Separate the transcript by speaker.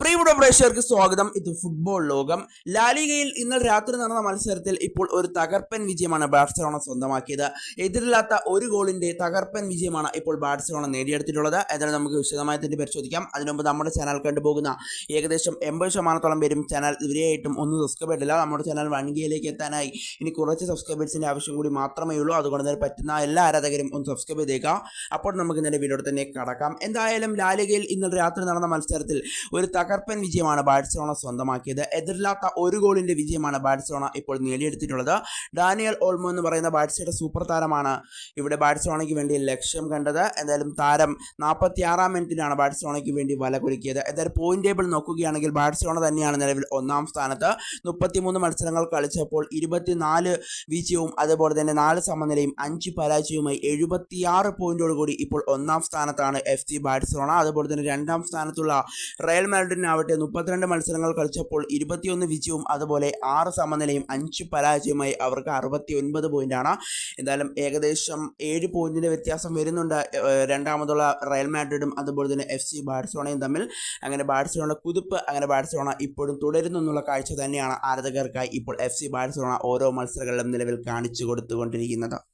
Speaker 1: പ്രിയപ്പെട്ട പ്രേക്ഷകർക്ക് സ്വാഗതം. ഇത് ഫുട്ബോൾ ലോകം. ലാലിഗയിൽ ഇന്നലെ രാത്രി നടന്ന മത്സരത്തിൽ ഇപ്പോൾ ഒരു തകർപ്പൻ വിജയമാണ് ബാഴ്സലോണ സ്വന്തമാക്കിയത്. എതിരില്ലാത്ത ഒരു ഗോളിന്റെ തകർപ്പൻ വിജയമാണ് ഇപ്പോൾ ബാഴ്സലോണ നേടിയെടുത്തിട്ടുള്ളത്. ഏതായാലും നമുക്ക് വിശദമായി തന്നെ പരിശോധിക്കാം. അതിനുമുമ്പ് നമ്മുടെ ചാനൽ കണ്ടുപോകുന്ന ഏകദേശം 80% പേരും ചാനൽ ഇവരെയായിട്ടും ഒന്നും സബ്സ്ക്രൈബ് ചെയ്തിട്ടില്ല. നമ്മുടെ ചാനൽ 1K എത്താനായി ഇനി കുറച്ച് സബ്സ്ക്രൈബേഴ്സിന്റെ ആവശ്യം കൂടി മാത്രമേ ഉള്ളൂ. അതുകൊണ്ട് തന്നെ പറ്റുന്ന എല്ലാ ആരാധകരും ഒന്ന് സബ്സ്ക്രൈബ് ചെയ്തേക്കാം. അപ്പോൾ നമുക്ക് ഇന്നലെ വീഡിയോ തന്നെ കടക്കാം. എന്തായാലും ലാലിഗയിൽ ഇന്നലെ രാത്രി നടന്ന മത്സരത്തിൽ ഒരു തകർപ്പൻ വിജയമാണ് ബാഴ്സലോണ സ്വന്തമാക്കിയത്. എതിരില്ലാത്ത ഒരു ഗോളിന്റെ വിജയമാണ് ബാഴ്സലോണ ഇപ്പോൾ നേടിയെടുത്തിട്ടുള്ളത്. ഡാനിയൽ ഓൾമോ എന്ന് പറയുന്ന ബാഴ്സയുടെ സൂപ്പർ താരമാണ് ഇവിടെ ബാഴ്സലോണയ്ക്ക് വേണ്ടി ലക്ഷ്യം കണ്ടത്. എന്തായാലും താരം 46-ാം മിനിറ്റിലാണ് ബാഴ്സലോണയ്ക്ക് വേണ്ടി വല കുലുക്കിയത്. എന്തായാലും പോയിന്റ് ടേബിൾ നോക്കുകയാണെങ്കിൽ ബാഴ്സലോണ തന്നെയാണ് നിലവിൽ ഒന്നാം സ്ഥാനത്ത്. 33 മത്സരങ്ങൾ കളിച്ചപ്പോൾ 24 വിജയവും അതുപോലെ തന്നെ 4 സമനിലയും 5 പരാജയവുമായി 76 പോയിന്റോടുകൂടി ഇപ്പോൾ ഒന്നാം സ്ഥാനത്താണ് FC ബാഴ്സലോണ. അതുപോലെ തന്നെ രണ്ടാം സ്ഥാനത്തുള്ള റയൽ മാഡ്രിഡിനാവട്ടെ 32 മത്സരങ്ങൾ കളിച്ചപ്പോൾ 21 വിജയവും അതുപോലെ 6 സമനിലയും 5 പരാജയവുമായി അവർക്ക് 69 പോയിന്റാണ്. എന്തായാലും ഏകദേശം 7 പോയിന്റിന്റെ വ്യത്യാസം വരുന്നുണ്ട് രണ്ടാമതുള്ള റയൽ മാഡ്രിഡും അതുപോലെ തന്നെ FC ബാഴ്സലോണയും തമ്മിൽ. അങ്ങനെ ബാഴ്സലോണ കുതിപ്പ് ബാഴ്സലോണ ഇപ്പോഴും തുടരുന്നു എന്നുള്ള കാഴ്ച തന്നെയാണ് ആരാധകർക്കായി ഇപ്പോൾ FC ബാഴ്സലോണ ഓരോ മത്സരങ്ങളിലും നിലവിൽ കാണിച്ചു കൊടുത്തുകൊണ്ടിരിക്കുന്നത്.